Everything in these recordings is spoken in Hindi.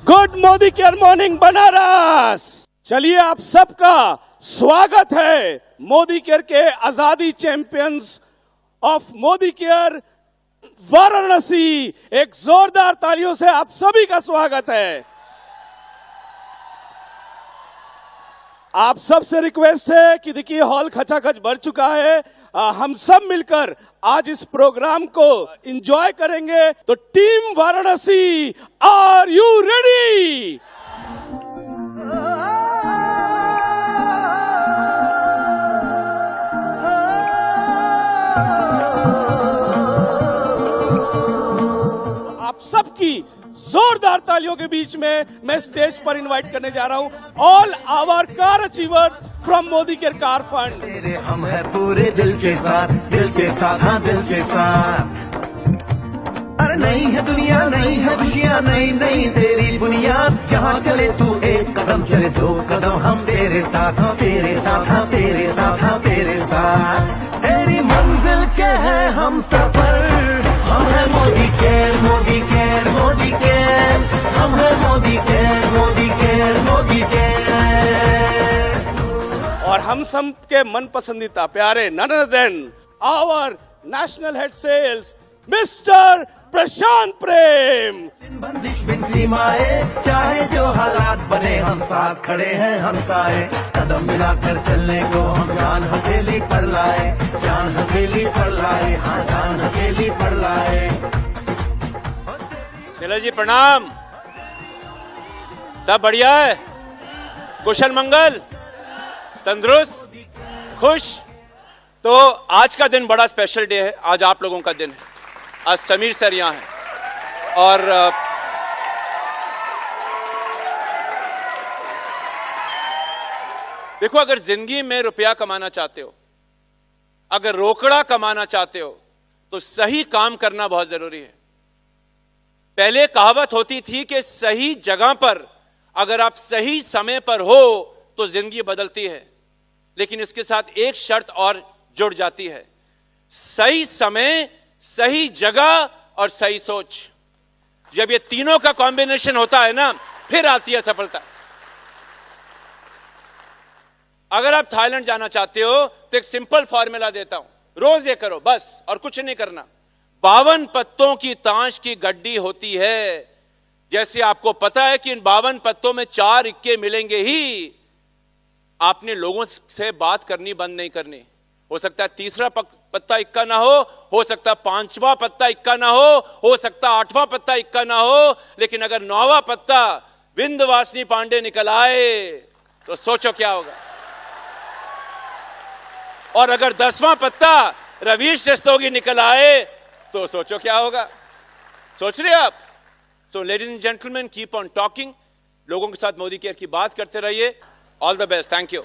Good Modicare morning Banaras. चलिए आप सबका स्वागत है मोदी केयर के आजादी champions of Modi care Varanasi. एक जोरदार तालियों से आप सभी का स्वागत है। आप सबसे रिक्वेस्ट है कि देखिए हॉल खचाखच भर चुका है, हम सब मिलकर आज इस प्रोग्राम को एंजॉय करेंगे। तो team Varanasi, are you ready? आप सबकी जोरदार तालियों के बीच में मैं स्टेज पर इनवाइट करने जा रहा हूं all our car achievers from Modi care car fund. हम है पूरे दिल के साथ, हाँ दिल के साथ। अरे नहीं है दुनिया, नहीं है खुशियाँ, नहीं नहीं तेरी बुनियाद। जहाँ चले तू एक कदम, चले दो कदम, हम तेरे साथ, हाँ तेरे साथ, हाँ तेरे साथ, हाँ तेरे साथ। तेरी मंजिल के हैं हम सफर, हम है Modi care, Modi care, Modi care. हम है Modi care, Modi care, Modi care. और हम सब के मन पसंदीदा प्यारे none other than our national head sales mister Prashant Prem. बिन बंदिश बिन सीमाएं, चाहे जो हालात बने हम साथ खड़े हैं हम सारे। कदम मिलाकर चलने को हम जान हथेली पर लाए, जान हथेली पर लाए, हाँ जान हथेली पर लाए। चलो जी प्रणाम। सब बढ़िया है, कुशल मंगल, तंदुरुस्त, खुश। तो आज का दिन बड़ा स्पेशल डे है, आज आप लोगों का दिन है। आज समीर सर यहाँ हैं और देखो, अगर जिंदगी में रुपया कमाना चाहते हो, अगर रोकड़ा कमाना चाहते हो, तो सही काम करना बहुत जरूरी है। पहले कहावत होती थी कि सही जगह पर अगर आप सही समय पर हो तो जिंदगी बदलती है, लेकिन इसके साथ एक शर्त और जुड़ जाती है, सही समय, सही जगह और सही सोच। जब ये तीनों का कॉम्बिनेशन होता है ना, फिर आती है सफलता। अगर आप थाईलैंड जाना चाहते हो तो एक सिंपल फॉर्मूला देता हूं, रोज ये करो बस, और कुछ नहीं करना। 52 पत्तों की ताश की गड्डी होती है। जैसे आपको पता है कि इन 52 पत्तों में 4 इक्के मिलेंगे ही, आपने लोगों से बात करनी बंद नहीं करनी। हो सकता है तीसरा पत्ता इक्का ना हो सकता है 5वां पत्ता इक्का ना हो सकता है 8वां पत्ता इक्का ना हो, लेकिन अगर 9वां पत्ता विंध्यवासिनी पांडे निकल आए तो सोचो क्या होगा। और अगर 10वां पत्ता रवीश रस्तोगी निकल आए तो सोचो क्या होगा। सोच रहे आप? So ladies and gentleman, keep on talking. लोगों के साथ मोदी केयर की बात करते रहिए। All the best, thank you.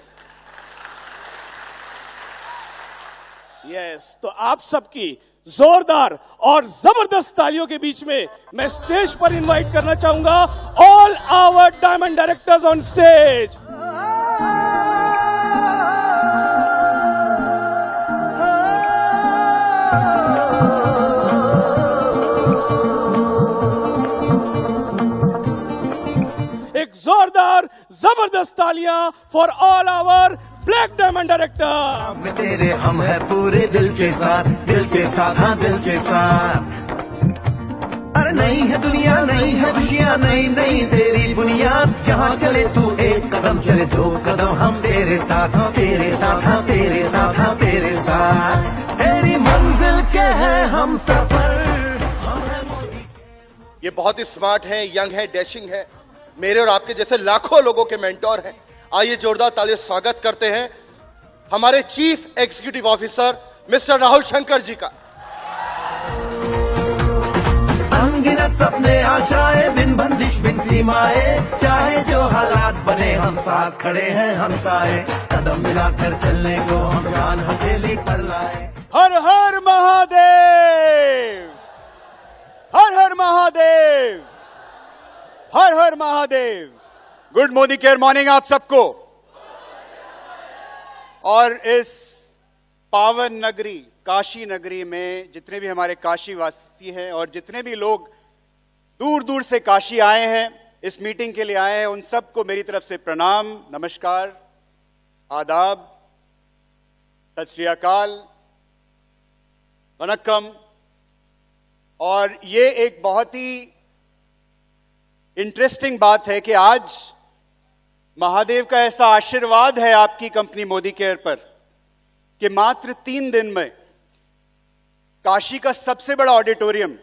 Yes, तो आप सबकी जोरदार और जबरदस्त तालियों के बीच में मैं स्टेज पर इनवाइट करना चाहूंगा all our diamond directors on stage. एक जोरदार जबरदस्त तालियां for all our black diamond director. तेरे हम है पूरे दिल के साथ, हाँ दिल के साथ। अरे नहीं है दुनिया, नहीं है खुशियाँ, नहीं नहीं तेरी बुनियाद। जहाँ चले तू एक कदम, चले दो कदम, हम तेरे साथ, हाँ तेरे साथ, हाँ तेरे साथ, हाँ तेरे साथ। तेरी मंजिल के हैं हम सफर, हम है मोदी। ये बहुत ही स्मार्ट हैं, यंग हैं, डैशिंग हैं, मेरे और आपके जैसे लाखों लोगों के मेंटोर हैं। आइए जोरदार तालियों से स्वागत करते हैं हमारे chief executive officer mister Rahul Shankar ji का। अनगिनत सपने आशाएं, बिन बंदिश बिन सीमाएं, चाहे जो हालात बने हम साथ खड़े हैं हम सारे। कदम मिलाकर चलने को हम जान हथेली पर लाए। हर हर महादेव, हर हर महादेव, हर हर Mahadev. Good Modicare morning आप सबको। और इस पावन नगरी काशी नगरी में जितने भी हमारे काशी वासी हैं और जितने भी लोग दूर दूर से काशी आए हैं, इस मीटिंग के लिए आए हैं, उन सबको मेरी तरफ से प्रणाम, नमस्कार, आदाब, सत श्री अकाल, वनक्कम। और ये एक बहुत ही इंटरेस्टिंग बात है कि आज महादेव का ऐसा आशीर्वाद है आपकी कंपनी मोदी केयर पर कि मात्र 3 दिन में काशी का सबसे बड़ा ऑडिटोरियम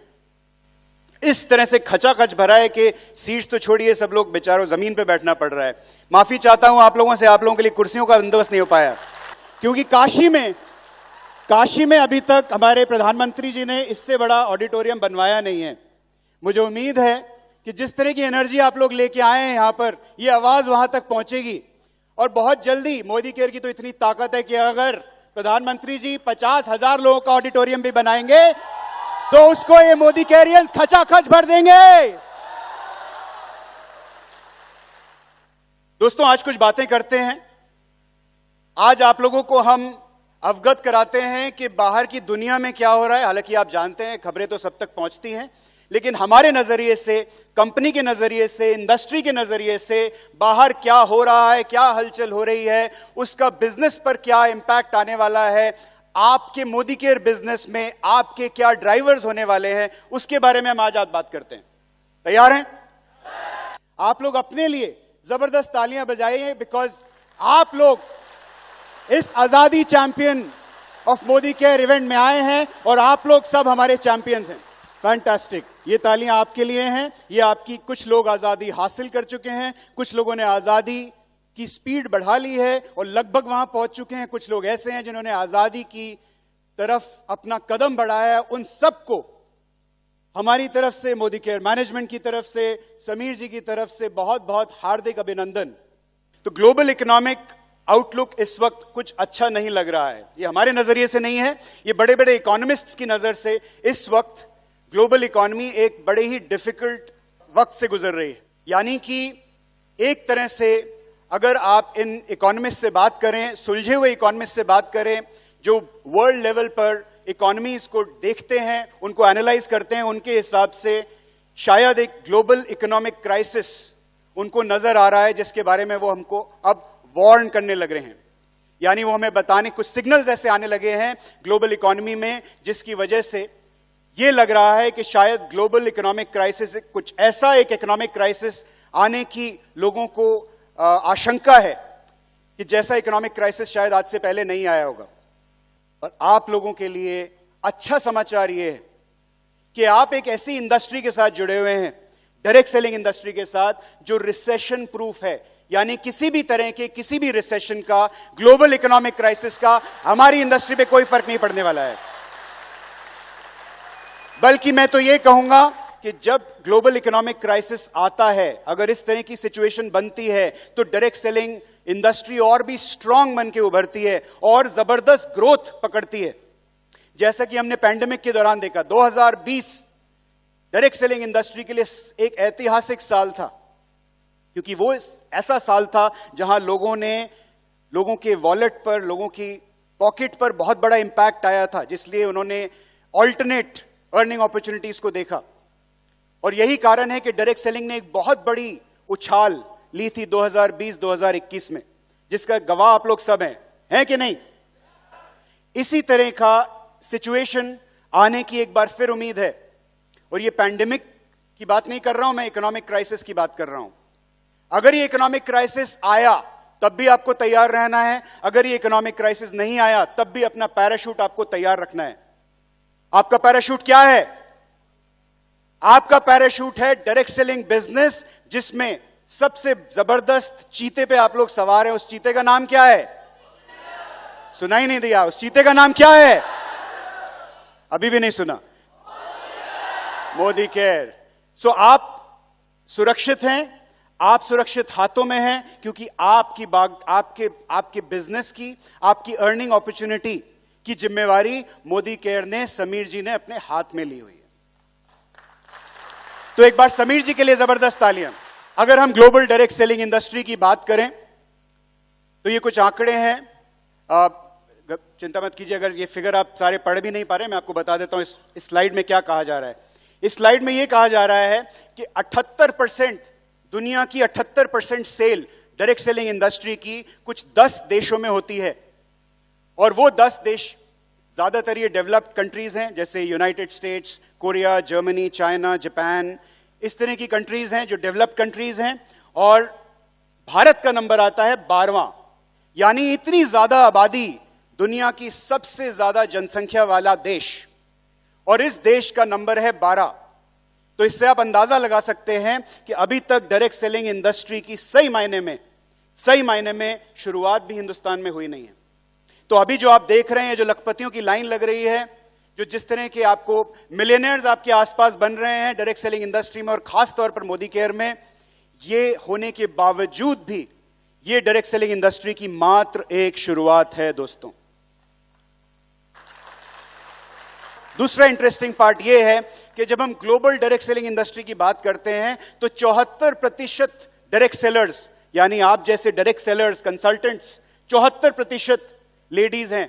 इस तरह से खचाखच भरा है कि सीट्स तो छोड़िए, सब लोग बेचारों जमीन पे बैठना पड़ रहा है। माफी चाहता हूं आप लोगों से, आप लोगों के लिए कुर्सियों का बंदोबस्त नहीं हो पाया, क्योंकि काशी में अभी तक हमारे प्रधानमंत्री जी ने इससे बड़ा ऑडिटोरियम बनवाया नहीं है। मुझे उम्मीद है कि जिस तरह की एनर्जी आप लोग लेके आए हैं यहां पर, ये आवाज वहां तक पहुंचेगी और बहुत जल्दी मोदी केयर की तो इतनी ताकत है कि अगर प्रधानमंत्री जी 50,000 लोगों का ऑडिटोरियम भी बनाएंगे तो उसको ये मोदी केयरियंस खचाखच भर देंगे। दोस्तों, आज कुछ बातें करते हैं। आज आप लोगों को हम अवगत कराते हैं कि बाहर की दुनिया में क्या हो रहा है। हालांकि आप जानते हैं खबरें तो सब तक पहुंचती हैं, लेकिन हमारे नजरिए से, कंपनी के नजरिए से, इंडस्ट्री के नजरिए से बाहर क्या हो रहा है, क्या हलचल हो रही है, उसका बिजनेस पर क्या इंपैक्ट आने वाला है, आपके मोदी केयर बिजनेस में आपके क्या ड्राइवर्स होने वाले हैं, उसके बारे में हम आज बात करते हैं। तैयार हैं? आप लोग अपने लिए जबरदस्त तालियां बजाइए, बिकॉज आप लोग इस आजादी champion of Modi care event में आए हैं और आप लोग सब हमारे चैंपियंस हैं। फैंटास्टिक। ये तालियां आपके लिए हैं। ये आपकी, कुछ लोग आजादी हासिल कर चुके हैं, कुछ लोगों ने आजादी की स्पीड बढ़ा ली है और लगभग वहां पहुंच चुके हैं। कुछ लोग ऐसे हैं जिन्होंने आजादी की तरफ अपना कदम बढ़ाया है। उन सबको हमारी तरफ से, मोदी केयर मैनेजमेंट की तरफ से, समीर जी की तरफ से बहुत बहुत हार्दिक अभिनंदन। तो ग्लोबल इकोनॉमिक आउटलुक इस वक्त कुछ अच्छा नहीं लग रहा है। ये हमारे नजरिए से नहीं है, ये बड़े बड़े इकोनॉमिस्ट्स की नजर से इस वक्त ग्लोबल इकोनॉमी एक बड़े ही डिफिकल्ट वक्त से गुजर रही है। यानी कि एक तरह से अगर आप इन इकोनॉमिस्ट से बात करें, सुलझे हुए इकोनॉमिस्ट से बात करें, जो वर्ल्ड लेवल पर इकोनॉमीज को देखते हैं, उनको एनालाइज करते हैं, उनके हिसाब से शायद एक ग्लोबल इकोनॉमिक क्राइसिस उनको नजर आ रहा है, जिसके बारे में वो हमको अब वार्न करने लग रहे हैं। यानी वो हमें बताने, कुछ सिग्नल्स ऐसे आने लगे हैं ग्लोबल इकोनॉमी में, जिसकी वजह से ये लग रहा है कि शायद ग्लोबल इकोनॉमिक क्राइसिस, कुछ ऐसा एक इकोनॉमिक क्राइसिस आने की लोगों को आशंका है कि जैसा इकोनॉमिक क्राइसिस शायद आज से पहले नहीं आया होगा। और आप लोगों के लिए अच्छा समाचार यह है कि आप एक ऐसी इंडस्ट्री के साथ जुड़े हुए हैं, डायरेक्ट सेलिंग इंडस्ट्री के साथ, जो रिसेशन प्रूफ है। यानी किसी भी तरह के, किसी भी रिसेशन का, ग्लोबल इकोनॉमिक क्राइसिस का हमारी इंडस्ट्री पे कोई फर्क नहीं पड़ने वाला है। बल्कि मैं तो यह कहूंगा कि जब ग्लोबल इकोनॉमिक क्राइसिस आता है, अगर इस तरह की सिचुएशन बनती है, तो डायरेक्ट सेलिंग इंडस्ट्री और भी स्ट्रांग बन के उभरती है और जबरदस्त ग्रोथ पकड़ती है। जैसा कि हमने पैंडेमिक के दौरान देखा, 2020 डायरेक्ट सेलिंग इंडस्ट्री के लिए एक ऐतिहासिक साल था, क्योंकि वो ऐसा साल था जहां लोगों के वॉलेट पर, लोगों की पॉकेट पर बहुत बड़ा इंपैक्ट आया था, जिसलिए उन्होंने ऑल्टरनेट अर्निंग अपॉर्चुनिटीज को देखा। और यही कारण है कि डायरेक्ट सेलिंग ने एक बहुत बड़ी उछाल ली थी 2020-2021 में, जिसका गवाह आप लोग सब हैं कि नहीं? इसी तरह का सिचुएशन आने की एक बार फिर उम्मीद है। और ये पैंडेमिक की बात नहीं कर रहा हूं मैं, इकोनॉमिक क्राइसिस की बात कर रहा हूं। अगर ये इकोनॉमिक क्राइसिस आया तब भी आपको तैयार रहना है, अगर ये इकोनॉमिक क्राइसिस नहीं आया तब भी अपना पैराशूट आपको तैयार रखना है। आपका पैराशूट क्या है? आपका पैराशूट है डायरेक्ट सेलिंग बिजनेस, जिसमें सबसे जबरदस्त चीते पे आप लोग सवार हैं। उस चीते का नाम क्या है? सुनाई नहीं दिया। उस चीते का नाम क्या है? अभी भी नहीं सुना। मोदी केयर। सो आप सुरक्षित हैं, आप सुरक्षित हाथों में हैं, क्योंकि आपके बिजनेस की, आपकी अर्निंग अपॉर्चुनिटी की जिम्मेवारी मोदी केयर ने, समीर जी ने अपने हाथ में ली हुई है। तो एक बार समीर जी के लिए जबरदस्त तालियां। अगर हम ग्लोबल डायरेक्ट सेलिंग इंडस्ट्री की बात करें तो ये कुछ आंकड़े हैं, चिंता मत कीजिए अगर ये फिगर आप सारे पढ़ भी नहीं पा रहे, मैं आपको बता देता हूं इस स्लाइड में क्या कहा जा रहा है। इस स्लाइड में यह कहा जा रहा है कि 78% दुनिया की 78% सेल डायरेक्ट सेलिंग इंडस्ट्री की कुछ 10 देशों में होती है, और वो 10 देश ज्यादातर ये डेवलप्ड कंट्रीज हैं, जैसे United states, Korea, Germany, China, Japan, इस तरह की कंट्रीज हैं जो डेवलप्ड कंट्रीज हैं। और भारत का नंबर आता है 12वां, यानी इतनी ज्यादा आबादी, दुनिया की सबसे ज्यादा जनसंख्या वाला देश, और इस देश का नंबर है 12। तो इससे आप अंदाजा लगा सकते हैं कि अभी तक डायरेक्ट सेलिंग इंडस्ट्री की सही मायने में शुरुआत भी हिंदुस्तान में हुई नहीं है। तो अभी जो आप देख रहे हैं, जो लखपतियों की लाइन लग रही है, जो जिस तरह के आपको मिलियनेयर्स आपके आसपास बन रहे हैं डायरेक्ट सेलिंग इंडस्ट्री में, और खास तौर पर मोदी केयर में, ये होने के बावजूद भी ये डायरेक्ट सेलिंग इंडस्ट्री की मात्र एक शुरुआत है दोस्तों। दूसरा इंटरेस्टिंग पार्ट यह है कि जब हम ग्लोबल डायरेक्ट सेलिंग इंडस्ट्री की बात करते हैं तो 74% डायरेक्ट सेलर्स, यानी आप जैसे डायरेक्ट सेलर्स, कंसल्टेंट्स, 74% लेडीज हैं।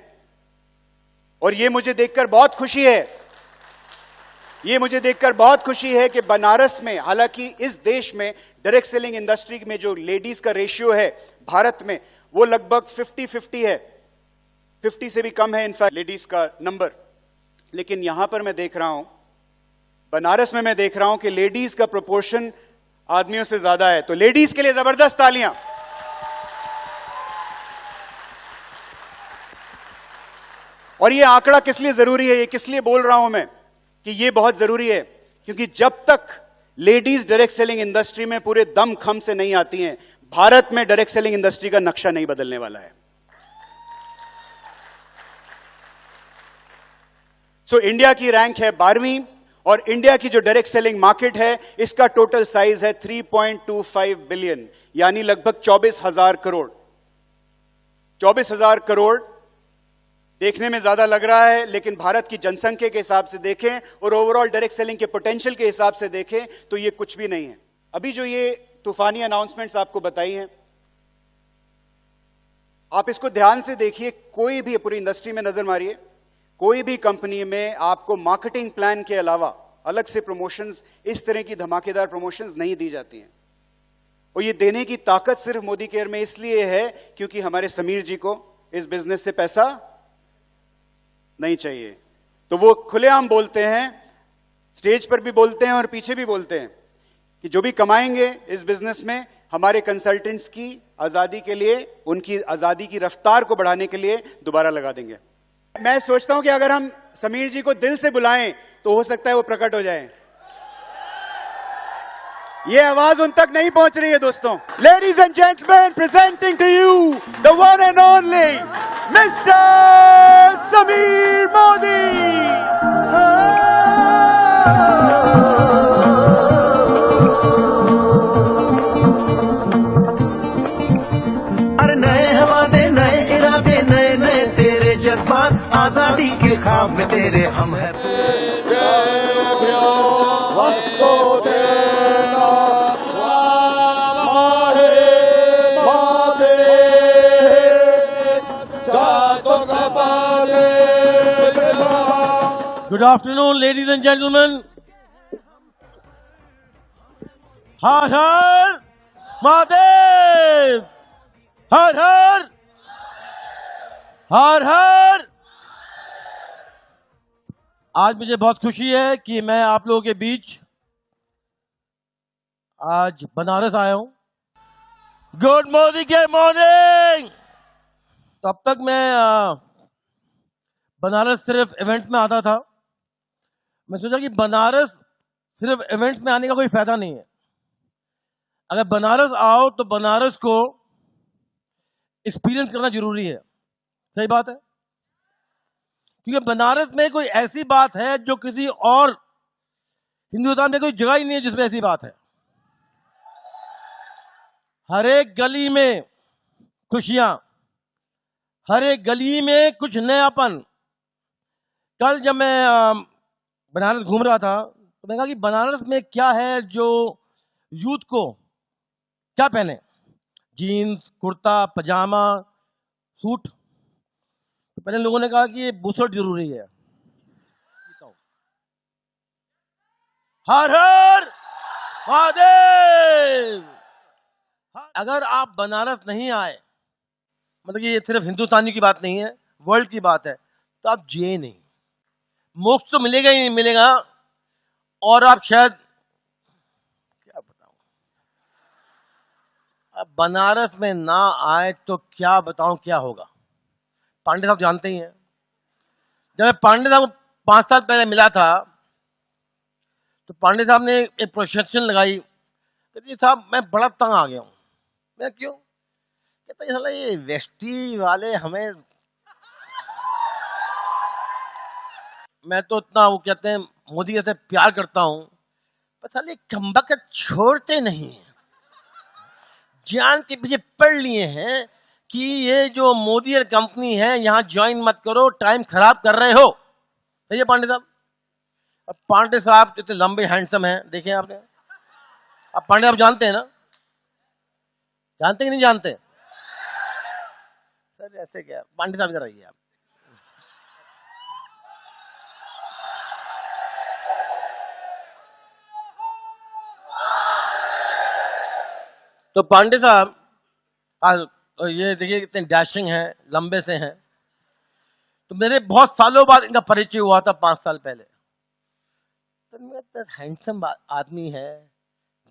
और ये मुझे देखकर बहुत खुशी है कि बनारस में, हालांकि इस देश में डायरेक्ट सेलिंग इंडस्ट्री में जो लेडीज का रेशियो है भारत में, वो लगभग 50-50 है, 50 से भी कम है इनफैक्ट लेडीज का नंबर। लेकिन यहां पर मैं देख रहा हूं, बनारस में मैं देख रहा हूं कि लेडीज का प्रोपोर्शन आदमियों से ज्यादा है। तो लेडीज के लिए जबरदस्त तालियां। और ये आंकड़ा किस लिए जरूरी है, ये किस लिए बोल रहा हूं मैं कि ये बहुत जरूरी है, क्योंकि जब तक लेडीज डायरेक्ट सेलिंग इंडस्ट्री में पूरे दम खम से नहीं आती हैं, भारत में डायरेक्ट सेलिंग इंडस्ट्री का नक्शा नहीं बदलने वाला है। सो इंडिया की रैंक है 12वीं, और इंडिया की जो डायरेक्ट सेलिंग मार्केट है, इसका टोटल साइज है 3.25 बिलियन, यानी लगभग 24,000 करोड़। 24,000 करोड़ देखने में ज्यादा लग रहा है, लेकिन भारत की जनसंख्या के हिसाब से देखें और ओवरऑल डायरेक्ट सेलिंग के पोटेंशियल के हिसाब से देखें तो ये कुछ भी नहीं है। अभी जो ये तूफानी अनाउंसमेंट्स आपको बताई हैं, आप इसको ध्यान से देखिए। कोई भी, पूरी इंडस्ट्री में नजर मारिए, कोई भी कंपनी में आपको मार्केटिंग प्लान के अलावा अलग से प्रमोशंस, इस तरह की धमाकेदार प्रमोशंस नहीं दी जाती हैं। और ये देने की ताकत सिर्फ मोदी केयर में इसलिए है क्योंकि हमारे समीर जी को इस बिजनेस से पैसा नहीं चाहिए। तो वो खुलेआम बोलते हैं, स्टेज पर भी बोलते हैं और पीछे भी बोलते हैं कि जो भी कमाएंगे इस बिजनेस में, हमारे कंसल्टेंट्स की आजादी के लिए, उनकी आजादी की रफ्तार को बढ़ाने के लिए दोबारा लगा देंगे। मैं सोचता हूं कि अगर हम समीर जी को दिल से बुलाएं तो हो सकता है वो प्रकट हो जाएं। ये आवाज उन तक नहीं पहुंच रही है दोस्तों। Ladies and gentleman, presenting to you the one and only mister Sameer Modi. अरे नए हवाले, नए इरादे, नए नए तेरे जज्बात, आजादी के ख्वाब में तेरे हम हैं। Good afternoon, ladies and gentlemen. Har Har Mahadev! Har Har! Har Har! आज मुझे बहुत खुशी है कि मैं आप लोगों के बीच आज बनारस आया हूं। गुड मोदी के मॉर्निंग। तो अब तक मैं बनारस सिर्फ इवेंट्स में आता था। मैं सोचा कि बनारस सिर्फ इवेंट्स में आने का कोई फायदा नहीं है। अगर बनारस आओ तो बनारस को एक्सपीरियंस करना जरूरी है। सही बात है, क्योंकि बनारस में कोई ऐसी बात है जो किसी और हिंदुस्तान में कोई जगह ही नहीं है जिसमें ऐसी बात है। हर एक गली में खुशियां, हर एक गली में कुछ नयापन। कल जब मैं बनारस घूम रहा था तो मैंने कहा कि बनारस में क्या है जो यूथ को क्या पहने, जीन्स, कुर्ता, पजामा, सूट। तो पहले लोगों ने कहा कि ये बुसट जरूरी है। हर हर महादेव। अगर आप बनारस नहीं आए, मतलब ये सिर्फ हिंदुस्तानी की बात नहीं है, वर्ल्ड की बात है, तो आप जिए नहीं। मोक्ष तो मिलेगा ही नहीं मिलेगा, और आप शायद क्या बताऊं, अब बनारस में ना आए तो क्या बताऊं क्या होगा। पांडे साहब जानते ही हैं, जब मैं पांडे साहब को 5 साल पहले मिला था तो पांडे साहब ने एक प्रोजेक्शन लगाई, कहते साहब मैं बड़ा तंग आ गया हूं। मैं क्यों? कहते साला ये वेस्टी वाले हमें, मैं तो इतना वो कहते हैं मोदी से प्यार करता हूं, पर साले कमबख्त छोड़ते नहीं हैं, जान के पीछे पड़ लिए हैं कि ये जो मोदी और कंपनी है यहां ज्वाइन मत करो, टाइम खराब कर रहे हो। सही है पांडे साहब? अब पांडे साहब इतने लंबे हैंडसम हैं, देखें आपने। अब पांडे साहब जानते हैं ना, जानते कि नहीं जानते? सर ऐसे क्या, पांडे साहब इधर आइए आप। तो पांडे साहब तो ये देखिए कितने डैशिंग हैं, लंबे से हैं। तो मेरे बहुत सालों बाद इनका परिचय हुआ था 5 साल पहले। तो मेरा हैंडसम आदमी है,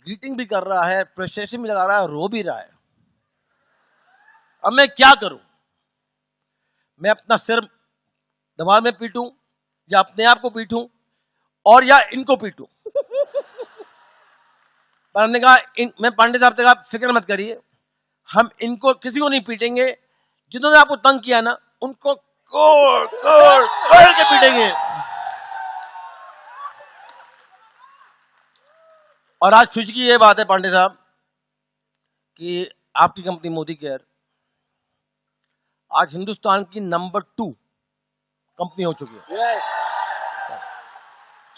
ग्रीटिंग भी कर रहा है, प्रेस्टेशन भी लगा रहा है, रो भी रहा है। अब मैं क्या करूं? मैं अपना सिर दीवार में पीटूं, या अपने आप को पीटूं, और या इनको पीटूं? पर हमने कहा मैं पांडे साहब से कहा फिक्र मत करिए, हम इनको किसी को नहीं पीटेंगे, जिन्होंने आपको तंग किया ना उनको कोड़ कोड़ कोड़ के पीटेंगे। और आज खुशी की ये बात है पांडे साहब कि आपकी कंपनी मोदी केयर आज हिंदुस्तान की नंबर 2 कंपनी हो चुकी है।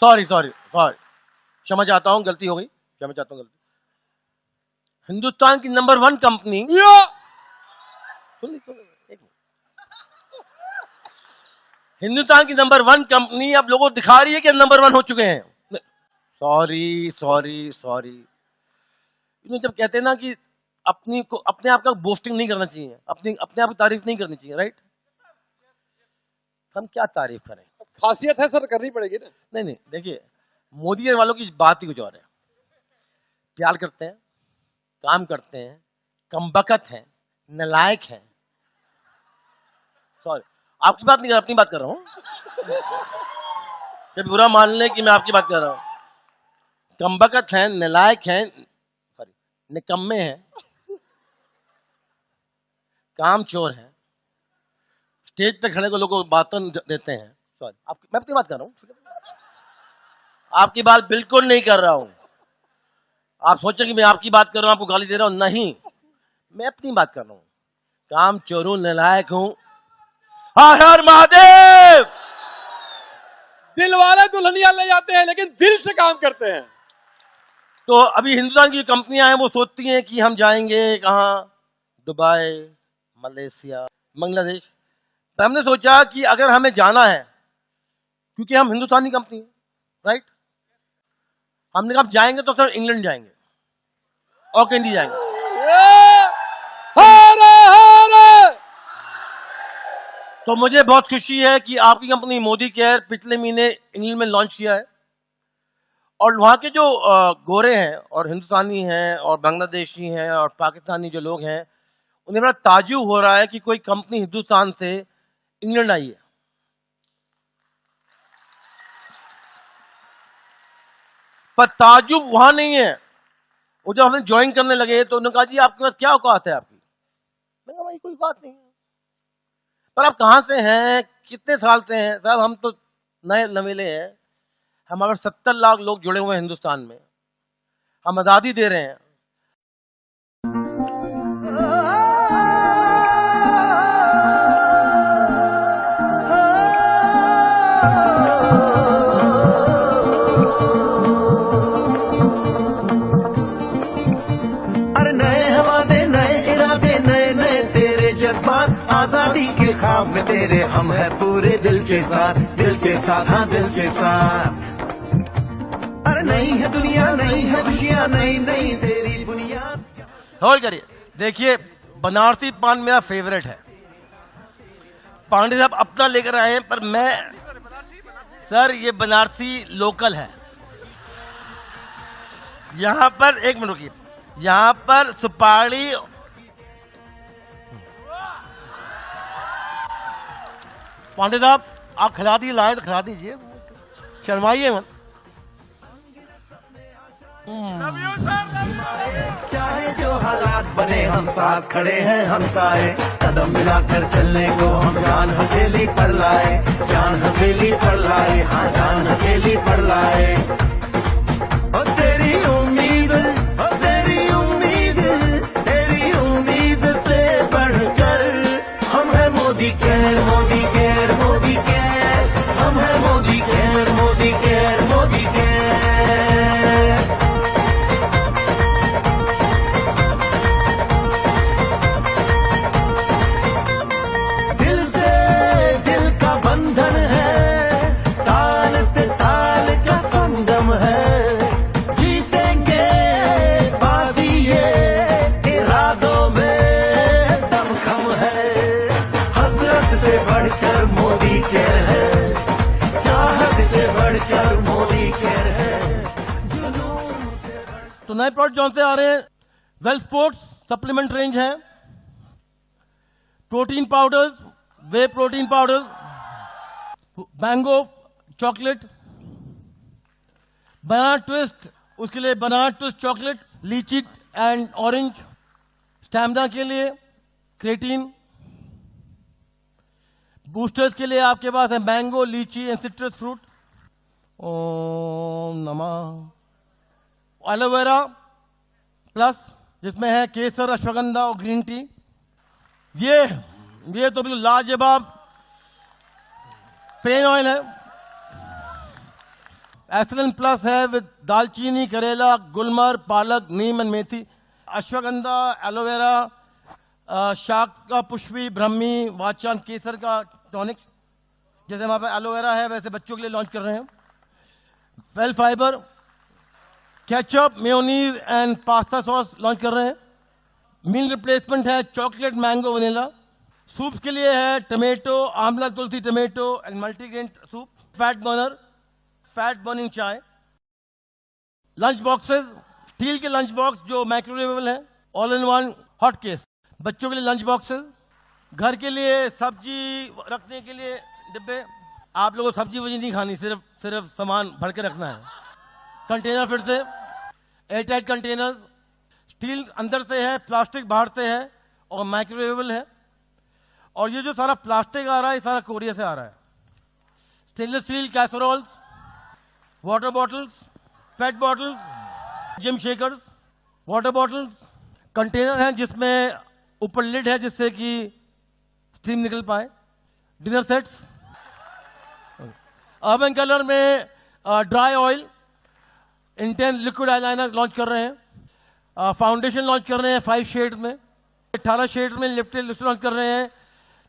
सॉरी क्षमा चाहता हूं, गलती हो गई, क्षमा चाहता हूं, गलती। हिंदुस्तान की नंबर 1 कंपनी, हिंदुस्तान की नंबर 1 कंपनी अब लोगों को दिखा रही है कि नंबर 1 हो चुके हैं। सॉरी। जब कहते हैं ना कि अपने आप का बोस्टिंग नहीं करना चाहिए, अपने आप की तारीफ नहीं करनी चाहिए, राइट? हम क्या तारीफ करें, खासियत है सर, करनी पड़ेगी ना। नहीं देखिए, मोदी वालों की बात ही कुछ और है। प्यार करते हैं, काम करते हैं, कमबख्त हैं, नालायक हैं। सॉरी, आपकी बात नहीं कर, अपनी बात कर रहा हूं। जब बुरा मान ले कि मैं आपकी बात कर रहा हूं। कमबख्त हैं, नालायक हैं, सॉरी निकम्मे हैं, कामचोर हैं, स्टेज पे खड़े को लोगों को बातों देते हैं। सॉरी, मैं अपनी बात कर रहा हूं, आपकी बात बिल्कुल नहीं कर रहा हूं। आप सोचें कि मैं आपकी बात कर रहा हूं, आपको गाली दे रहा हूं, नहीं, मैं अपनी बात कर रहा हूं। काम चोरू नालायक हूं। हर हर महादेव। दिल वाले दुल्हनिया ले जाते हैं लेकिन दिल से काम करते हैं। तो अभी हिंदुस्तान की जो कंपनियां हैं वो सोचती हैं कि हम जाएंगे कहां, दुबई, मलेशिया, बांग्लादेश। तो हमने सोचा कि अगर हमें जाना है, क्योंकि हम हिंदुस्तानी कंपनी है, राइट, हमने कहा जाएंगे तो सर इंग्लैंड जाएंगे और कैंडी जाएंगे। तो मुझे बहुत खुशी है कि आपकी कंपनी मोदी केयर पिछले महीने इंग्लैंड में लॉन्च किया है, और वहाँ के जो गोरे हैं और हिंदुस्तानी हैं और बांग्लादेशी हैं और पाकिस्तानी जो लोग हैं, उन्हें बड़ा ताज्जुब हो रहा है कि कोई कंपनी हिंदुस्तान से इंग्लैंड आई है। पर ताज्जुब वहां नहीं है, वो जब हमें ज्वाइन करने लगे तो उन्होंने कहा जी आपके पास क्या औकात है आपकी? मैंने कहा भाई कोई बात नहीं है, पर आप कहां से हैं, कितने साल से हैं? साहब हम तो नए नवेले हैं, हमारे 70 लाख लोग जुड़े हुए हैं हिंदुस्तान में, हम आजादी दे रहे हैं। अरे नए हवाले, नए इरादे, नए नए तेरे जज्बात, आजादी के ख्वाब में तेरे हम है पूरे दिल के साथ, दिल के साथ, हाँ दिल के साथ। अरे नई है दुनिया, नई है खुशियाँ, नई नई तेरी बुनियाद। होल्ड करिए। देखिए, बनारसी पान मेरा फेवरेट है। पांडे साहब अपना लेकर आए हैं, पर मैं, सर ये बनारसी लोकल है। यहां पर एक मिनट रुकिए, यहां पर सुपारी, पांडे साहब आप खिला दीजिए, लाए तो खिला दीजिए, शर्माइए मत। चाहे जो हालात बने हम साथ खड़े हैं हम सारे, कदम मिलाकर चलने को हम जान हथेली पर लाए, जान हथेली पर लाए, हाँ जान हथेली पर लाए। ओ तेरी उम्मीद, ओ तेरी उम्मीद, तेरी उम्मीद से बढ़कर हम है Modi care, Modi care, Modi care, हम है Modi care, Modi care, Modi care. तो नए प्रोडक्ट जौन से आ रहे हैं, वेल स्पोर्ट्स सप्लीमेंट रेंज है, प्रोटीन पाउडर्स, वे प्रोटीन पाउडर, मैंगो चॉकलेट, बनाना ट्विस्ट, उसके लिए बनाना ट्विस्ट चॉकलेट, लीची एंड ऑरेंज, स्टैमिना के लिए क्रेटीन, बूस्टर्स के लिए आपके पास है मैंगो, लीची एंड सिट्रस फ्रूट। ओम नमः। एलोवेरा प्लस, जिसमें है केसर, अश्वगंधा और ग्रीन टी। ये तो बिल्कुल लाजवाब पेन ऑयल है। एस्ट्रन प्लस है विद दालचीनी, करेला, गुलमर, पालक, नीम एंड मेथी। अश्वगंधा, एलोवेरा, शाक का पुष्पी, ब्रह्मी, वाचान, केसर का टॉनिक। जैसे हमारे पास एलोवेरा है, वैसे बच्चों के लिए लॉन्च कर रहे हैं। Well fibre, ketchup, mayonnaise and pasta sauce launch कर रहे हैं। मील रिप्लेसमेंट है चॉकलेट, मैंगो, वनीला। सूप के लिए है टमेटो, आंवला, तुलसी, tomato and multigrain soup. Fat burner, fat burning चाय। लंच बॉक्सेस, स्टील के लंच बॉक्स जो माइक्रोवेवेबल है, all in one hot case. बच्चों के लिए लंच बॉक्सेस, घर के लिए सब्जी रखने के लिए डिब्बे। आप लोगों को सब्जी वजी नहीं खानी, सिर्फ सामान भर के रखना है। कंटेनर फिर से एयरटाइट कंटेनर, स्टील अंदर से है, प्लास्टिक बाहर से है और माइक्रोवेवेबल है। और ये जो सारा प्लास्टिक आ रहा है, ये सारा कोरिया से आ रहा है। Stainless steel casseroles, water bottles, PET bottles, gym shakers, water bottles. Container हैं जिसमें ऊपर लिड है जिससे कि स्टीम निकल पाए। Dinner sets. अर्बन कलर में dry oil, intense liquid eyeliner launch कर रहे हैं। फाउंडेशन लॉन्च कर रहे हैं 5 शेड में। 18 शेड में लिफ्टेड लिप्स लॉन्च कर रहे हैं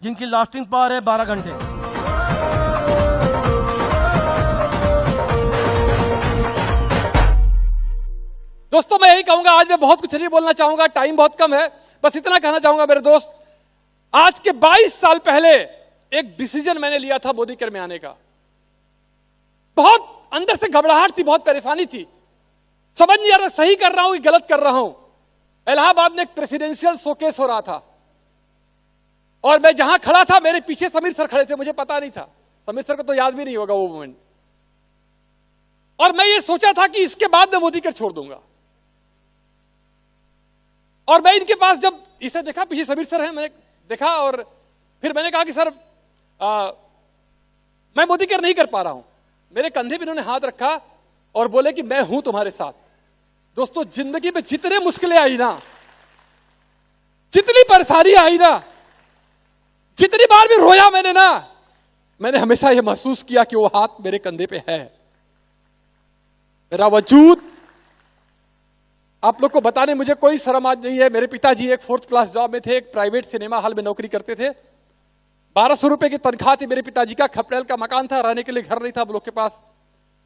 जिनकी लास्टिंग पावर है 12 घंटे। दोस्तों मैं यही कहूंगा, आज मैं बहुत कुछ नहीं बोलना चाहूंगा, टाइम बहुत कम है। बस इतना कहना चाहूंगा मेरे दोस्त, आज के 22 साल पहले एक डिसीजन मैंने लिया था मोदी केयर में आने का। बहुत अंदर से घबराहट थी, बहुत परेशानी थी, समझ नहीं आ रहा सही कर रहा हूं कि गलत कर रहा हूं। इलाहाबाद में एक प्रेसिडेंशियल शोकेस हो रहा था और मैं जहां खड़ा था मेरे पीछे समीर सर खड़े थे, मुझे पता नहीं था, समीर सर को तो याद भी नहीं होगा वो मोमेंट। और मैं ये सोचा था कि इसके बाद मैं मोदी केयर छोड़ दूंगा। और मैं इनके पास जब इसे देखा, पीछे समीर सर हैं, मैंने देखा और फिर मैंने कहा कि सर मैं मोदी केयर नहीं कर पा रहा हूं। मेरे कंधे पे इन्होंने हाथ रखा और बोले कि मैं हूं तुम्हारे साथ। दोस्तों जिंदगी में जितने मुश्किलें आई ना, जितनी परेशानी आई ना, जितनी बार भी रोया मैंने ना, मैंने हमेशा यह महसूस किया कि वो हाथ मेरे कंधे पे है। मेरा वजूद आप लोग को बताने मुझे कोई शर्म आज नहीं है। मेरे पिताजी एक 4th क्लास जॉब में थे, एक प्राइवेट सिनेमा हॉल में नौकरी करते थे। 1200 रुपए की तनख्वाह थी मेरे पिताजी का, खपड़ेल का मकान था, रहने के लिए घर नहीं था हम लोग के पास।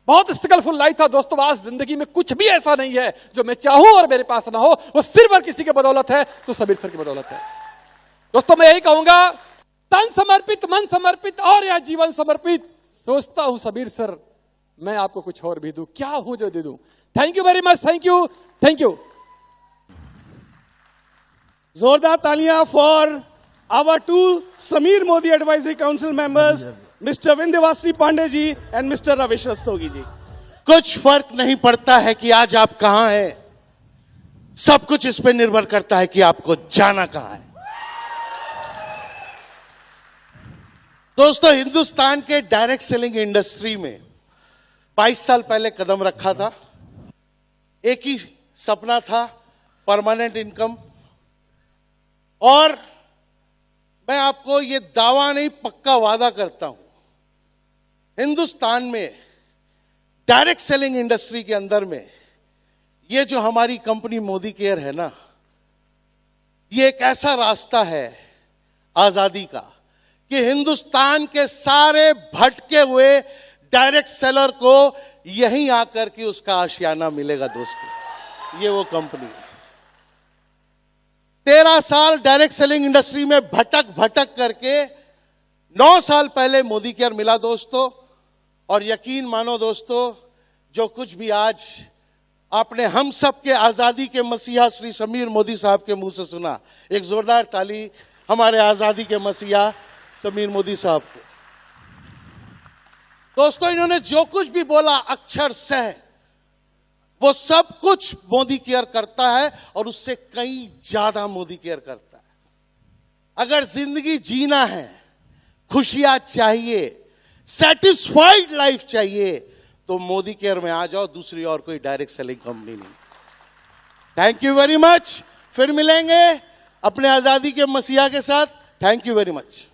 बहुत स्ट्रगलफुल लाइफ था दोस्तों। आज जिंदगी में कुछ भी ऐसा नहीं है जो मैं चाहूं और मेरे पास ना हो, वो सिर्फ और किसी की बदौलत है, तो सबीर सर की बदौलत है। दोस्तों मैं यही कहूंगा, तन समर्पित, मन समर्पित और यह जीवन समर्पित। सोचता हूं सबीर सर मैं आपको कुछ और भी दूं, क्या हूं जो दे दूं। Thank you very much, thank you, thank you. जोरदार तालियां for our two Sameer Modi advisory council members, mister Vindhyavasi Pandey ji and mister Ravish Rastogi ji. कुछ फर्क नहीं पड़ता है कि आज आप कहां हैं, सब कुछ इस पर निर्भर करता है कि आपको जाना कहां है। दोस्तों, हिंदुस्तान के डायरेक्ट सेलिंग इंडस्ट्री में 22 साल पहले कदम रखा था। एक ही सपना था, परमानेंट इनकम। और मैं आपको ये दावा नहीं, पक्का वादा करता हूं, हिंदुस्तान में डायरेक्ट सेलिंग इंडस्ट्री के अंदर में ये जो हमारी कंपनी मोदी केयर है ना, ये एक ऐसा रास्ता है आजादी का कि हिंदुस्तान के सारे भटके हुए डायरेक्ट सेलर को यहीं आकर के उसका आशियाना मिलेगा। दोस्तों, ये वो कंपनी है। 13 साल डायरेक्ट सेलिंग इंडस्ट्री में भटक भटक करके 9 साल पहले मोदी केयर मिला दोस्तों। और यकीन मानो दोस्तों, जो कुछ भी आज आपने हम सब के आजादी के मसीहा श्री समीर मोदी साहब के मुंह से सुना, एक जोरदार ताली हमारे आजादी के मसीहा समीर मोदी साहब को। दोस्तों, इन्होंने जो कुछ भी बोला अक्षर सह वो सब कुछ मोदी केयर करता है और उससे कई ज्यादा मोदी केयर करता है। अगर जिंदगी जीना है, खुशियां चाहिए, सेटिस्फाइड लाइफ चाहिए, तो मोदी केयर में आ जाओ, दूसरी और कोई डायरेक्ट सेलिंग कंपनी नहीं। Thank you very much. फिर मिलेंगे अपने आजादी के मसीहा के साथ। Thank you very much.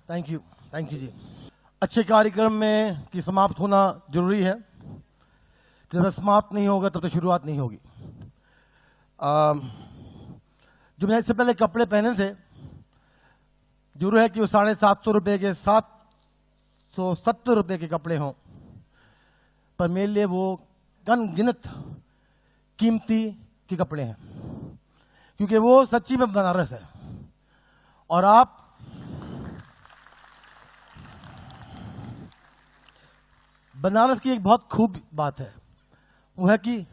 Thank you जी। अच्छे कार्यक्रम में की समाप्त होना जरूरी है, जब समाप्त नहीं होगा तब तो शुरुआत नहीं होगी। जो मैंने इससे पहले कपड़े पहने थे, जरूर है कि वो 750 रुपये के 770 रुपये के कपड़े हों, पर मेरे लिए वो अनगिनत कीमती के कपड़े हैं, क्योंकि वो सच्ची में बनारस है। और आप बनारस की एक बहुत खूब बात है, वो है कि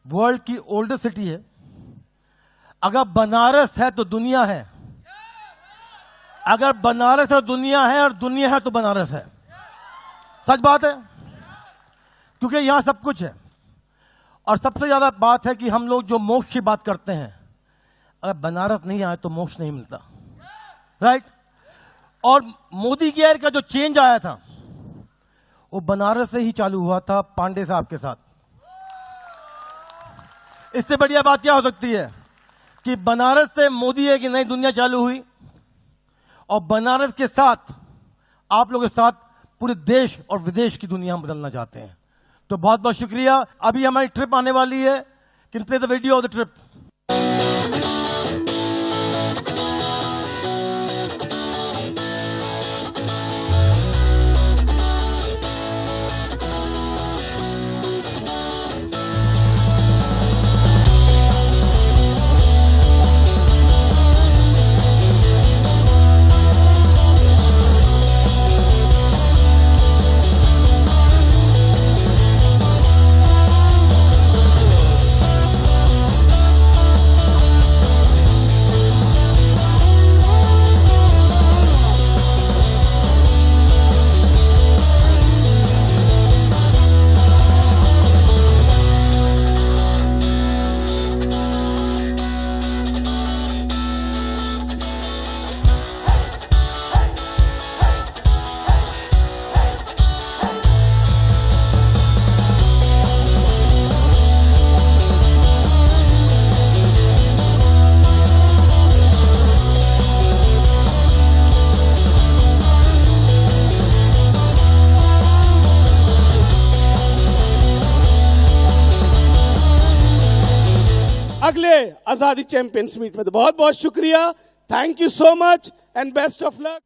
वर्ल्ड की ओल्डेस्ट सिटी है। अगर बनारस है तो दुनिया है, अगर बनारस है तो दुनिया है, और दुनिया है तो बनारस है। सच बात है, क्योंकि यहां सब कुछ है। और सबसे ज्यादा बात है कि हम लोग जो मोक्ष की बात करते हैं, अगर बनारस नहीं आए तो मोक्ष नहीं मिलता, राइट। और मोदी केयर का जो चेंज आया था वो बनारस से ही चालू हुआ था, पांडे साहब के साथ। इससे बढ़िया बात क्या हो सकती है कि बनारस से मोदी है कि नई दुनिया चालू हुई, और बनारस के साथ आप लोगों के साथ पूरे देश और विदेश की दुनिया हम बदलना चाहते हैं। तो बहुत बहुत शुक्रिया। अभी हमारी ट्रिप आने वाली है। Can play the video of the trip. अगले आजादी चैंपियंस मीट में बहुत बहुत शुक्रिया। Thank you so much and best of luck.